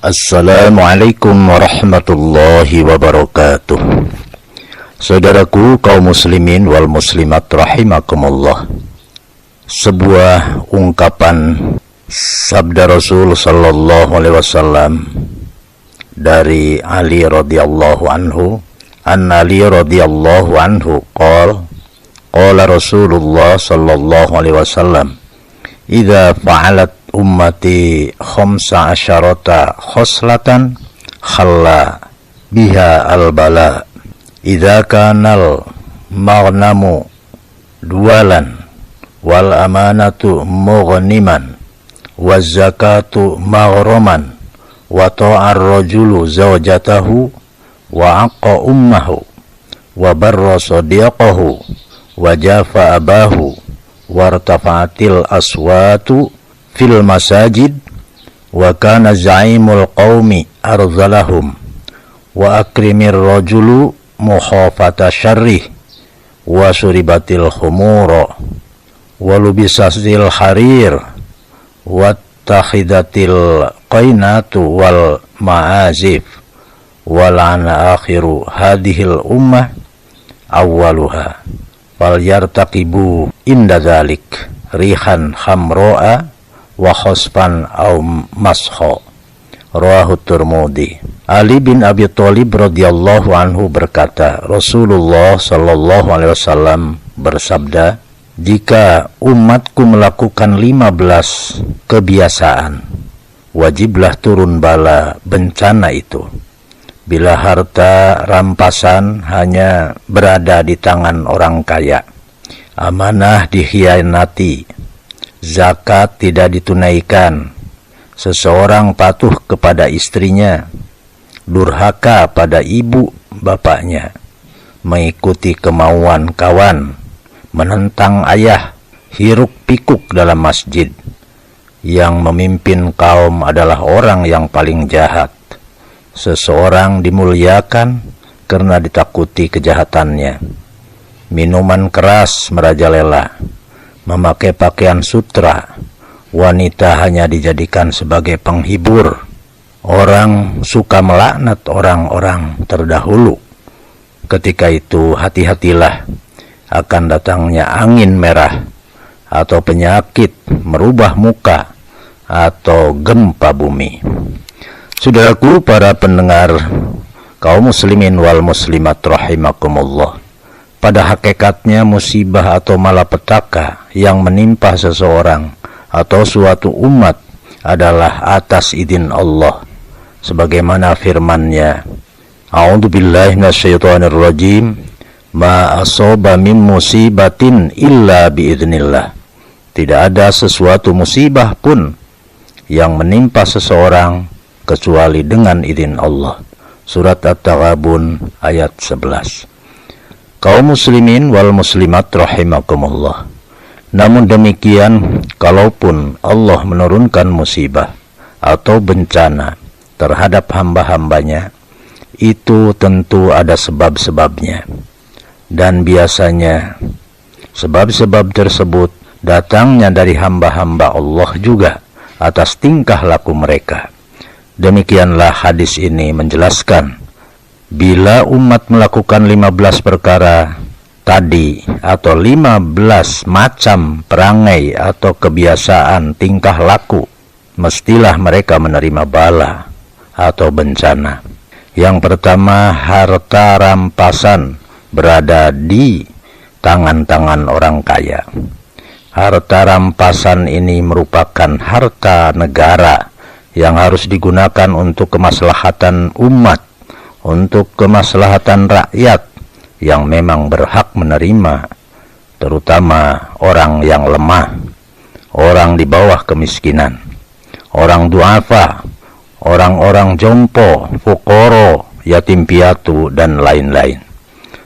Assalamualaikum warahmatullahi wabarakatuh. Saudaraku kaum muslimin wal muslimat rahimakumullah. Sebuah ungkapan sabda Rasul sallallahu alaihi wasallam dari Ali radhiyallahu anhu, Ali radhiyallahu anhu qala Rasulullah sallallahu alaihi wasallam, idza fa'alat ummati khamsa asyarata khoslatan khalla biha al-bala, idza kanal maghnamu dualan wal amanatu mughniman waz zakatu maghraman wa ta'ar rajulu zawjatahu wa aqqa ummahu wa barra sadiqahu wa jafa abahu wartafa'atil aswatu fil masajid wa kana za'imul qaumi arzalahum wa akrimir rajulu mukhafata syarrih wa suribatil khumura wa lubisatil harir wa takhidatil qainatu wal ma'azif wa la'ana akhiru hadhil ummah awwaluha fal yartaqibu inda dhalik rihan khamro'a wa khosfan au masho. Rawahu Tirmidzi. Ali bin Abi Thalib radhiyallahu anhu berkata, Rasulullah sallallahu alaihi wasallam bersabda, jika umatku melakukan 15 kebiasaan, wajiblah turun bala bencana itu. Bila harta rampasan hanya berada di tangan orang kaya, amanah dikhianati, zakat tidak ditunaikan, seseorang patuh kepada istrinya, durhaka pada ibu bapaknya, mengikuti kemauan kawan, menentang ayah, hiruk pikuk dalam masjid. Yang memimpin kaum adalah orang yang paling jahat. Seseorang dimuliakan karena ditakuti kejahatannya. Minuman keras merajalela, memakai pakaian sutra, wanita hanya dijadikan sebagai penghibur. Orang suka melaknat orang-orang terdahulu. Ketika itu hati-hatilah akan datangnya angin merah atau penyakit merubah muka atau gempa bumi. Saudaraku para pendengar kaum muslimin wal muslimat rahimakumullah, pada hakikatnya musibah atau malapetaka yang menimpa seseorang atau suatu umat adalah atas izin Allah, sebagaimana firman-Nya, A'udzubillahi minasyaitonirrajim, ma asaba min musibatin illa biidznillah. Tidak ada sesuatu musibah pun yang menimpa seseorang kecuali dengan izin Allah. Surat At-Taghabun ayat 11. Kaum muslimin wal muslimat rahimakumullah. Namun demikian, kalaupun Allah menurunkan musibah atau bencana terhadap hamba-hambanya, itu tentu ada sebab-sebabnya. Dan biasanya sebab-sebab tersebut datangnya dari hamba-hamba Allah juga atas tingkah laku mereka. Demikianlah hadis ini menjelaskan, bila umat melakukan 15 perkara tadi atau 15 macam perangai atau kebiasaan tingkah laku, mestilah mereka menerima bala atau bencana. Yang pertama, harta rampasan berada di tangan-tangan orang kaya. Harta rampasan ini merupakan harta negara yang harus digunakan untuk kemaslahatan umat, untuk kemaslahatan rakyat yang memang berhak menerima, terutama orang yang lemah, orang di bawah kemiskinan, orang duafa, orang-orang jompo, fukoro, yatim piatu, dan lain-lain.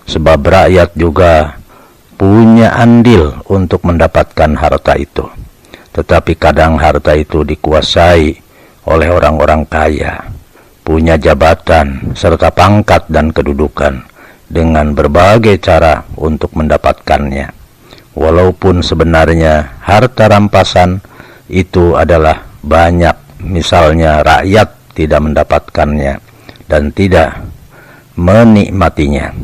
Sebab rakyat juga punya andil untuk mendapatkan harta itu. Tetapi kadang harta itu dikuasai oleh orang-orang kaya, punya jabatan serta pangkat dan kedudukan, dengan berbagai cara untuk mendapatkannya. Walaupun sebenarnya harta rampasan itu adalah banyak, misalnya rakyat tidak mendapatkannya dan tidak menikmatinya,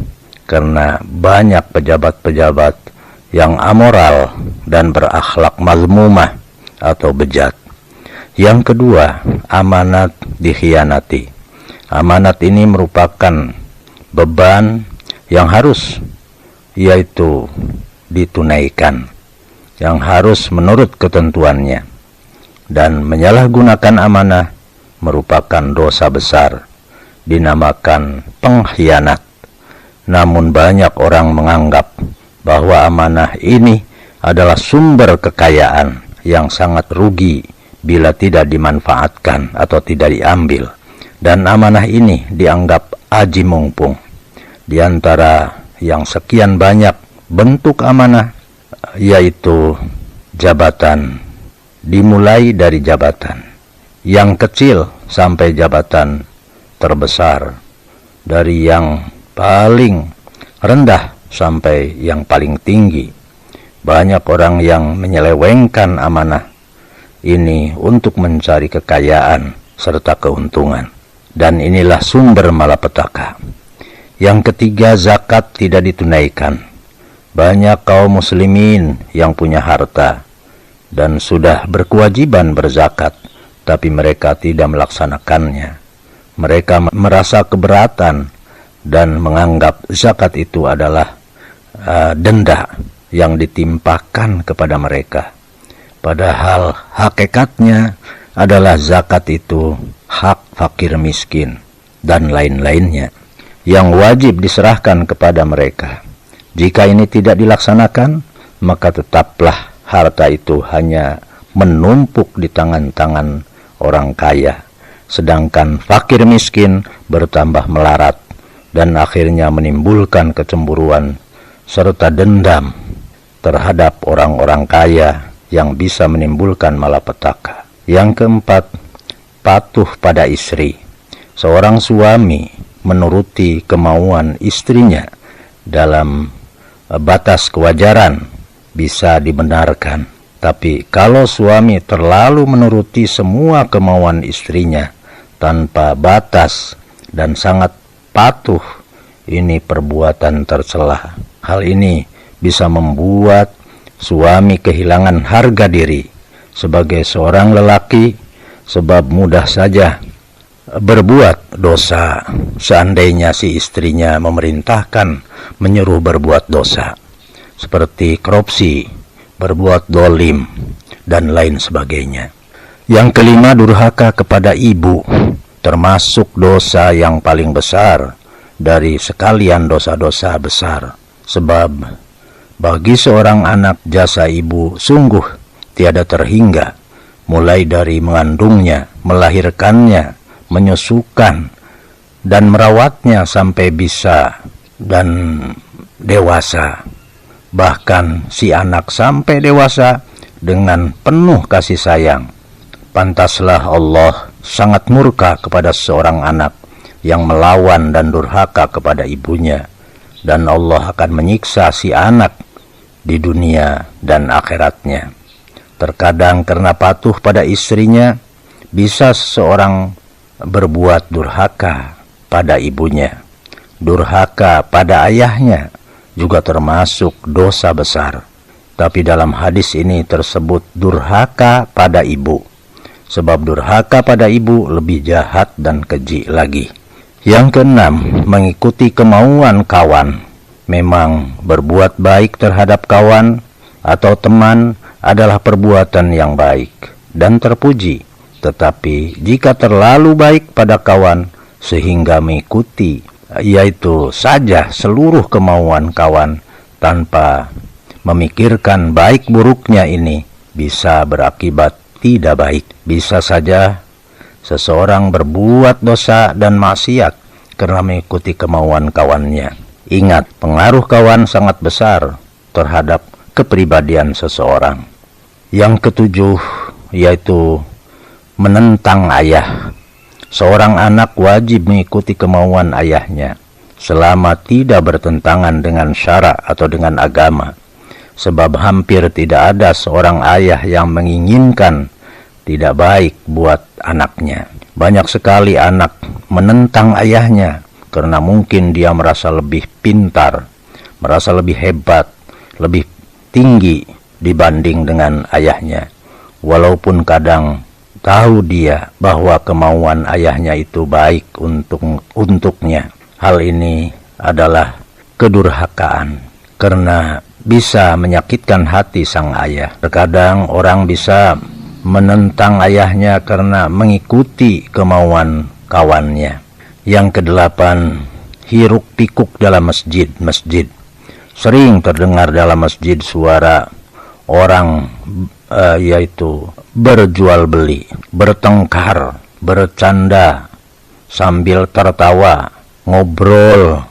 karena banyak pejabat-pejabat yang amoral dan berakhlak mazmumah atau bejat. Yang kedua, amanat dikhianati. Amanat ini merupakan beban yang harus yaitu ditunaikan, yang harus menurut ketentuannya, dan menyalahgunakan amanah merupakan dosa besar, dinamakan pengkhianat. Namun banyak orang menganggap bahwa amanah ini adalah sumber kekayaan yang sangat rugi bila tidak dimanfaatkan atau tidak diambil, dan amanah ini dianggap aji mumpung. Di antara yang sekian banyak bentuk amanah yaitu jabatan, dimulai dari jabatan yang kecil sampai jabatan terbesar, dari yang paling rendah sampai yang paling tinggi. Banyak orang yang menyelewengkan amanah ini untuk mencari kekayaan serta keuntungan, dan inilah sumber malapetaka. Yang ketiga, zakat tidak ditunaikan. Banyak kaum muslimin yang punya harta dan sudah berkewajiban berzakat, tapi mereka tidak melaksanakannya. Mereka merasa keberatan dan menganggap zakat itu adalah denda yang ditimpakan kepada mereka. Padahal hakikatnya adalah zakat itu hak fakir miskin dan lain-lainnya yang wajib diserahkan kepada mereka. Jika ini tidak dilaksanakan, maka tetaplah harta itu hanya menumpuk di tangan-tangan orang kaya, sedangkan fakir miskin bertambah melarat dan akhirnya menimbulkan kecemburuan serta dendam terhadap orang-orang kaya yang bisa menimbulkan malapetaka. Yang keempat, patuh pada istri. Seorang suami menuruti kemauan istrinya dalam batas kewajaran bisa dibenarkan. Tapi kalau suami terlalu menuruti semua kemauan istrinya tanpa batas dan sangat patuh, ini perbuatan tercela. Hal ini bisa membuat suami kehilangan harga diri sebagai seorang lelaki, sebab mudah saja berbuat dosa seandainya si istrinya memerintahkan, menyuruh berbuat dosa, seperti korupsi, berbuat dolim, dan lain sebagainya. Yang kelima, durhaka kepada ibu, termasuk dosa yang paling besar dari sekalian dosa-dosa besar. Sebab bagi seorang anak, jasa ibu sungguh tiada terhingga, mulai dari mengandungnya, melahirkannya, menyusukan, dan merawatnya sampai bisa dan dewasa. Bahkan si anak sampai dewasa dengan penuh kasih sayang. Pantaslah Allah sangat murka kepada seorang anak yang melawan dan durhaka kepada ibunya, dan Allah akan menyiksa si anak di dunia dan akhiratnya. Terkadang karena patuh pada istrinya, bisa seseorang berbuat durhaka pada ibunya. Durhaka pada ayahnya juga termasuk dosa besar. Tapi dalam hadis ini tersebut durhaka pada ibu, sebab durhaka pada ibu lebih jahat dan keji lagi. Yang keenam, mengikuti kemauan kawan. Memang berbuat baik terhadap kawan atau teman adalah perbuatan yang baik dan terpuji. Tetapi jika terlalu baik pada kawan sehingga mengikuti yaitu saja seluruh kemauan kawan tanpa memikirkan baik buruknya, ini bisa berakibat tidak baik. Bisa saja seseorang berbuat dosa dan maksiat karena mengikuti kemauan kawannya. Ingat, pengaruh kawan sangat besar terhadap kepribadian seseorang. Yang ketujuh, yaitu menentang ayah. Seorang anak wajib mengikuti kemauan ayahnya selama tidak bertentangan dengan syara atau dengan agama. Sebab hampir tidak ada seorang ayah yang menginginkan tidak baik buat anaknya. Banyak sekali anak menentang ayahnya karena mungkin dia merasa lebih pintar, merasa lebih hebat, lebih tinggi dibanding dengan ayahnya. Walaupun kadang tahu dia bahwa kemauan ayahnya itu baik untuknya. Hal ini adalah kedurhakaan karena bisa menyakitkan hati sang ayah. Terkadang orang bisa menentang ayahnya karena mengikuti kemauan kawannya. Yang kedelapan, hiruk pikuk dalam masjid. Sering terdengar dalam masjid suara orang yaitu berjual beli, bertengkar, bercanda, sambil tertawa, ngobrol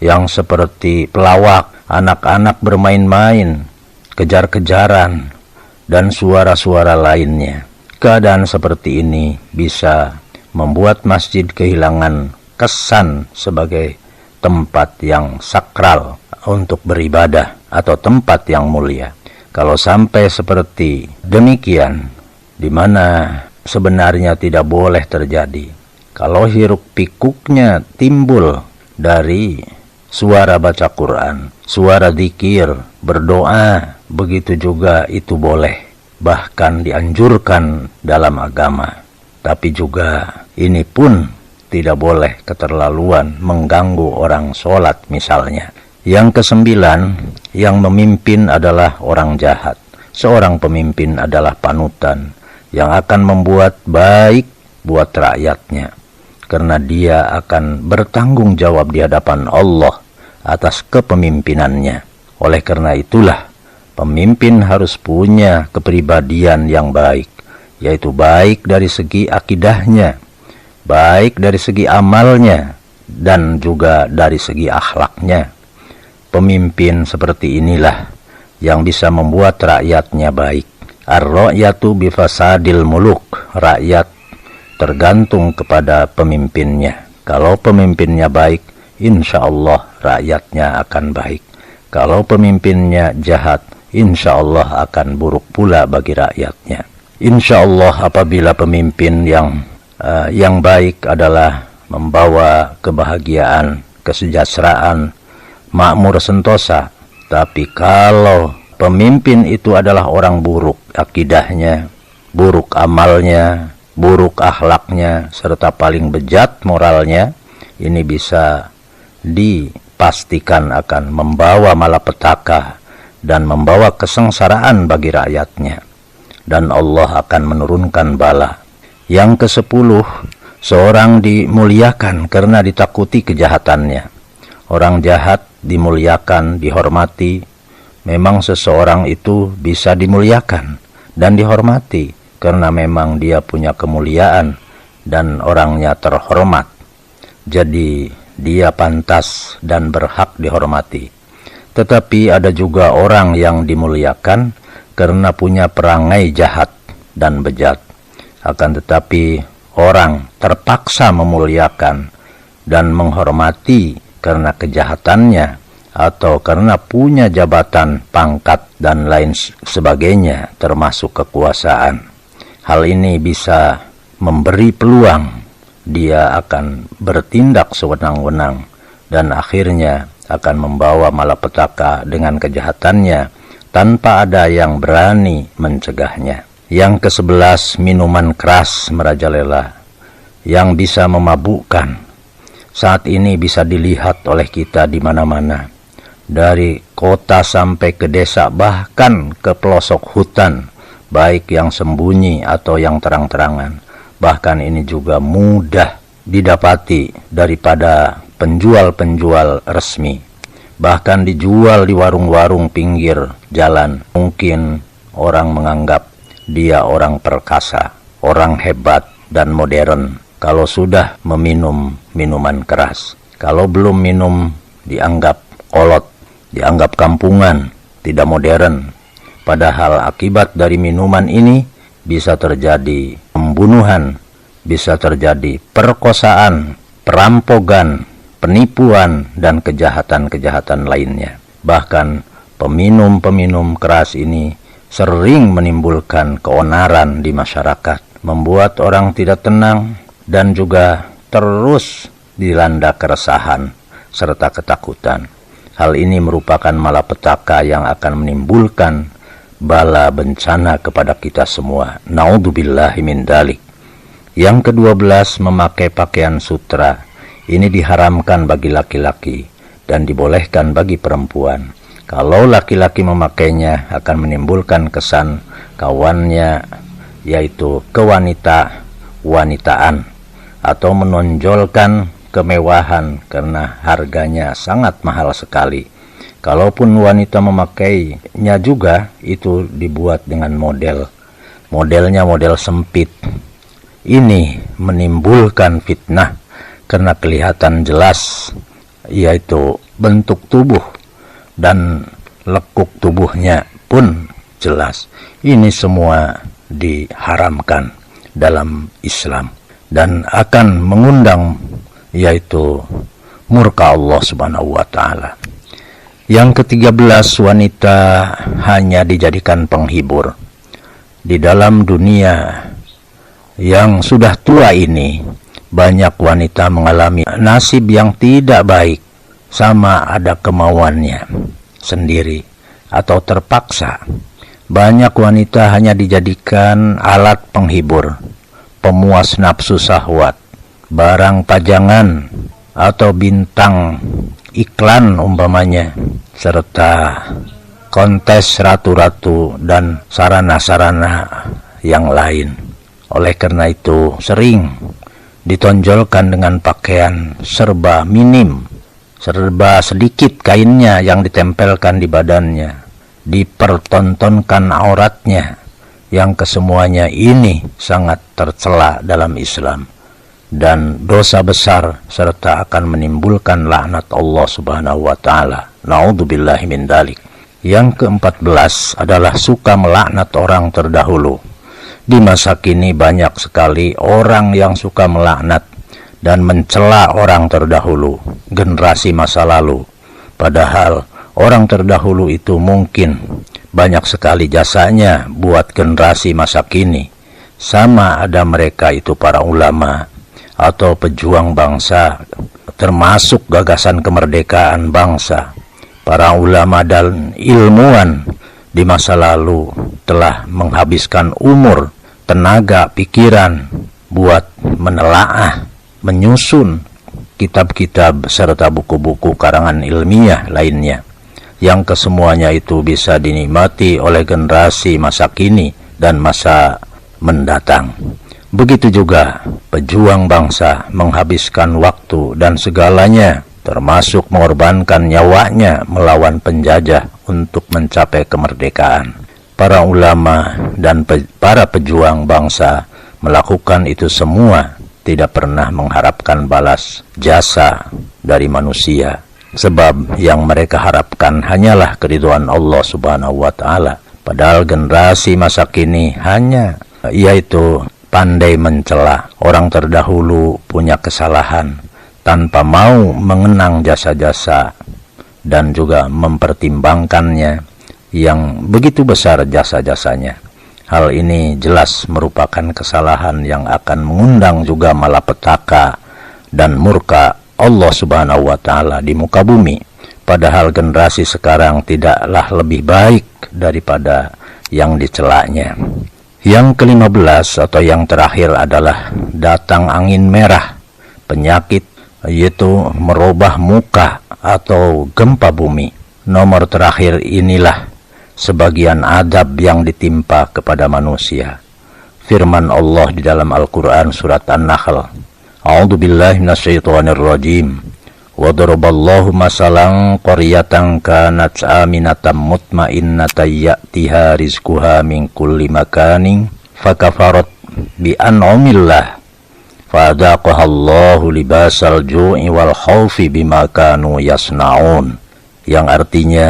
yang seperti pelawak, anak-anak bermain-main, kejar-kejaran, dan suara-suara lainnya. Keadaan seperti ini bisa membuat masjid kehilangan kesan sebagai tempat yang sakral untuk beribadah atau tempat yang mulia. Kalau sampai seperti demikian, di mana sebenarnya tidak boleh terjadi. Kalau hiruk pikuknya timbul dari suara baca Quran, suara zikir, berdoa, begitu juga itu boleh, bahkan dianjurkan dalam agama. Tapi juga ini pun tidak boleh keterlaluan mengganggu orang sholat misalnya. Yang kesembilan, yang memimpin adalah orang jahat. Seorang pemimpin adalah panutan yang akan membuat baik buat rakyatnya, karena dia akan bertanggung jawab di hadapan Allah atas kepemimpinannya. Oleh karena itulah, pemimpin harus punya kepribadian yang baik, yaitu baik dari segi akidahnya, baik dari segi amalnya, dan juga dari segi akhlaknya. Pemimpin seperti inilah yang bisa membuat rakyatnya baik. Ar-ra'yatu bifasadil muluk. Rakyat tergantung kepada pemimpinnya. Kalau pemimpinnya baik, insya Allah rakyatnya akan baik. Kalau pemimpinnya jahat, insya Allah akan buruk pula bagi rakyatnya. Insya Allah apabila pemimpin yang baik adalah membawa kebahagiaan, kesejahteraan, makmur sentosa. Tapi kalau pemimpin itu adalah orang buruk akidahnya, buruk amalnya, buruk akhlaknya, serta paling bejat moralnya, ini bisa dipastikan akan membawa malapetaka dan membawa kesengsaraan bagi rakyatnya, dan Allah akan menurunkan bala. Yang ke-10, seorang dimuliakan karena ditakuti kejahatannya. Orang jahat dimuliakan, dihormati. Memang seseorang itu bisa dimuliakan dan dihormati karena memang dia punya kemuliaan dan orangnya terhormat. Jadi dia pantas dan berhak dihormati. Tetapi ada juga orang yang dimuliakan karena punya perangai jahat dan bejat. Akan tetapi orang terpaksa memuliakan dan menghormati karena kejahatannya atau karena punya jabatan, pangkat, dan lain sebagainya, termasuk kekuasaan. Hal ini bisa memberi peluang dia akan bertindak sewenang-wenang dan akhirnya akan membawa malapetaka dengan kejahatannya tanpa ada yang berani mencegahnya. Yang ke-11, minuman keras merajalela yang bisa memabukkan. Saat ini bisa dilihat oleh kita di mana-mana, dari kota sampai ke desa, bahkan ke pelosok hutan, baik yang sembunyi atau yang terang-terangan. Bahkan ini juga mudah didapati daripada penjual-penjual resmi. Bahkan dijual di warung-warung pinggir jalan. Mungkin orang menganggap dia orang perkasa, orang hebat dan modern kalau sudah meminum minuman keras. Kalau belum minum dianggap kolot, dianggap kampungan, tidak modern. Padahal akibat dari minuman ini bisa terjadi pembunuhan, bisa terjadi perkosaan, perampokan, penipuan, dan kejahatan-kejahatan lainnya. Bahkan peminum-peminum keras ini sering menimbulkan keonaran di masyarakat, membuat orang tidak tenang, dan juga terus dilanda keresahan serta ketakutan. Hal ini merupakan malapetaka yang akan menimbulkan bala bencana kepada kita semua. Naudzubillahi min dzalik. Yang ke-12, memakai pakaian sutra. Ini diharamkan bagi laki-laki dan dibolehkan bagi perempuan. Kalau laki-laki memakainya akan menimbulkan kesan kawannya, yaitu wanitaan atau menonjolkan kemewahan karena harganya sangat mahal sekali. Kalaupun wanita memakainya juga, itu dibuat dengan modelnya model sempit. Ini menimbulkan fitnah karena kelihatan jelas, yaitu bentuk tubuh dan lekuk tubuhnya pun jelas. Ini semua diharamkan dalam Islam dan akan mengundang yaitu murka Allah Subhanahu wa taala. Yang ke-13, wanita hanya dijadikan penghibur. Di dalam dunia yang sudah tua ini, banyak wanita mengalami nasib yang tidak baik, sama ada kemauannya sendiri atau terpaksa. Banyak wanita hanya dijadikan alat penghibur, pemuas nafsu syahwat, barang pajangan atau bintang iklan umpamanya, serta kontes ratu-ratu dan sarana-sarana yang lain. Oleh karena itu sering ditonjolkan dengan pakaian serba minim, serba sedikit kainnya yang ditempelkan di badannya, dipertontonkan auratnya, yang kesemuanya ini sangat tercela dalam Islam dan dosa besar serta akan menimbulkan laknat Allah Subhanahu wa taala. Naudzubillahi min dzalik. Yang ke-14 adalah suka melaknat orang terdahulu. Di masa kini banyak sekali orang yang suka melaknat dan mencela orang terdahulu, generasi masa lalu. Padahal orang terdahulu itu mungkin banyak sekali jasanya buat generasi masa kini. Sama ada mereka itu para ulama atau pejuang bangsa, termasuk gagasan kemerdekaan bangsa. Para ulama dan ilmuwan di masa lalu telah menghabiskan umur, tenaga, pikiran buat menelaah, menyusun kitab-kitab serta buku-buku karangan ilmiah lainnya, yang kesemuanya itu bisa dinikmati oleh generasi masa kini dan masa mendatang. Begitu juga pejuang bangsa menghabiskan waktu dan segalanya, termasuk mengorbankan nyawanya melawan penjajah untuk mencapai kemerdekaan. Para ulama dan para pejuang bangsa melakukan itu semua tidak pernah mengharapkan balas jasa dari manusia, sebab yang mereka harapkan hanyalah keridhaan Allah Subhanahu wa taala. Padahal generasi masa kini hanya yaitu pandai mencela orang terdahulu punya kesalahan tanpa mau mengenang jasa-jasa dan juga mempertimbangkannya yang begitu besar jasa-jasanya. Hal ini jelas merupakan kesalahan yang akan mengundang juga malapetaka dan murka Allah Subhanahu wa taala di muka bumi. Padahal generasi sekarang tidaklah lebih baik daripada yang dicelanya. Yang ke-15 atau yang terakhir adalah datang angin merah, penyakit, yaitu merubah muka atau gempa bumi. Nomor terakhir inilah sebagian adab yang ditimpa kepada manusia. Firman Allah di dalam Al-Quran surat An-Nahl, A'udzubillahi minasyaitonirrajim. Wa daraballahu masalan qaryatan kanat aminatan mutmainnatan ya'tiha rizquha min kulli makanin fakafarat bi an'amillah fadaqaha Allahu libasal ju'i wal khaufi bima kanu yasnaun. Yang artinya,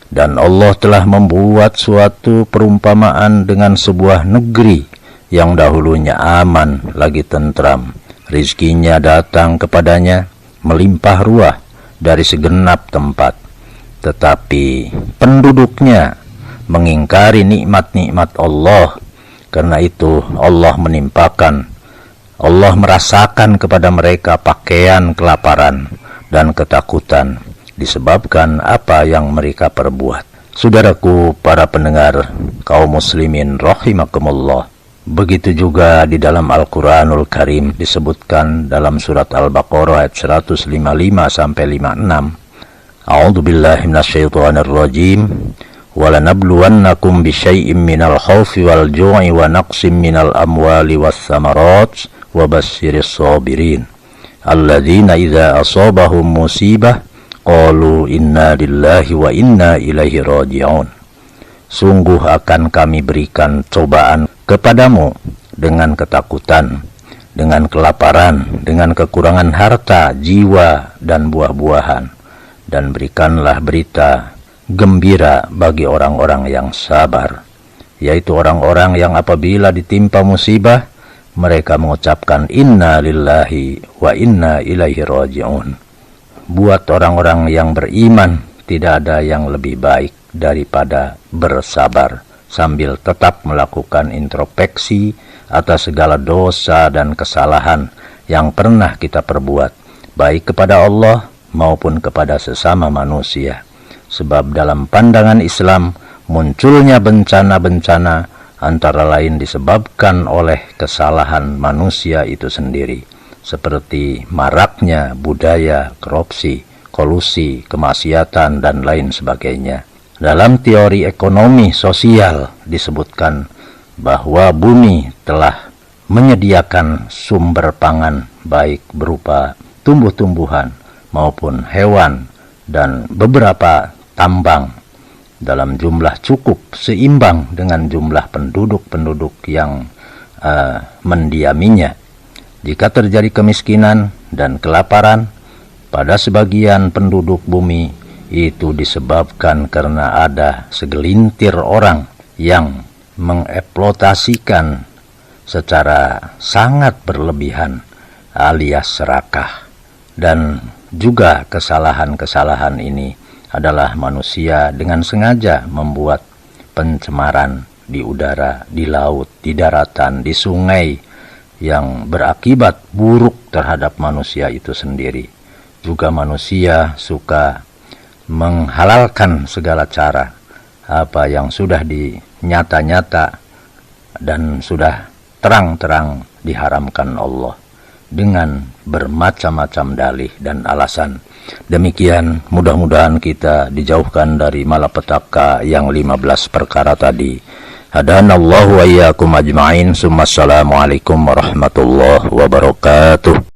dan Allah telah membuat suatu perumpamaan dengan sebuah negeri yang dahulunya aman lagi tentram, rizkinya datang kepadanya melimpah ruah dari segenap tempat, tetapi penduduknya mengingkari nikmat-nikmat Allah. Karena itu Allah menimpakan Allah merasakan kepada mereka pakaian kelaparan dan ketakutan disebabkan apa yang mereka perbuat. Saudaraku para pendengar kaum muslimin rahimakumullah, begitu juga di dalam Al-Quranul Karim disebutkan dalam surat Al-Baqarah ayat 155 sampai 56. A'udzu billahi minasyaitonir rajim. وَلَنَبْلُوَنَّكُمْ بِشَيْءٍ مِّنَ الْخَوْفِ وَالْجُوعِ وَنَقْصٍ مِّنَ الْأَمْوَالِ وَالثَّمَرَاتِ وَبَشِّرِ الصَّابِرِينَ الَّذِينَ إِذَا أَصَابَهُم مُّصِيبَةٌ قَالُوا إِنَّا لِلَّهِ وَإِنَّا إِلَيْهِ رَاجِعُونَ. Sungguh akan kami berikan cobaan kepadamu dengan ketakutan, dengan kelaparan, dengan kekurangan harta, jiwa, dan buah-buahan. Dan berikanlah berita gembira bagi orang-orang yang sabar, yaitu orang-orang yang apabila ditimpa musibah, mereka mengucapkan inna lillahi wa inna ilaihi raji'un. Buat orang-orang yang beriman, tidak ada yang lebih baik daripada bersabar, sambil tetap melakukan introspeksi atas segala dosa dan kesalahan yang pernah kita perbuat, baik kepada Allah maupun kepada sesama manusia. Sebab dalam pandangan Islam, munculnya bencana-bencana antara lain disebabkan oleh kesalahan manusia itu sendiri, seperti maraknya budaya korupsi, kolusi, kemaksiatan, dan lain sebagainya. Dalam teori ekonomi sosial disebutkan bahwa bumi telah menyediakan sumber pangan baik berupa tumbuh-tumbuhan maupun hewan dan beberapa tambang dalam jumlah cukup seimbang dengan jumlah penduduk-penduduk yang mendiaminya. Jika terjadi kemiskinan dan kelaparan pada sebagian penduduk bumi, itu disebabkan karena ada segelintir orang yang mengeksploitasikan secara sangat berlebihan alias serakah. Dan juga kesalahan-kesalahan ini adalah manusia dengan sengaja membuat pencemaran di udara, di laut, di daratan, di sungai yang berakibat buruk terhadap manusia itu sendiri. Juga manusia suka menghalalkan segala cara apa yang sudah dinyata-nyata dan sudah terang-terang diharamkan Allah dengan bermacam-macam dalih dan alasan. Demikian, mudah-mudahan kita dijauhkan dari malapetaka yang 15 perkara tadi. Hadanallahu wa iyyakum ajma'in. Assalamualaikum warahmatullahi wabarakatuh.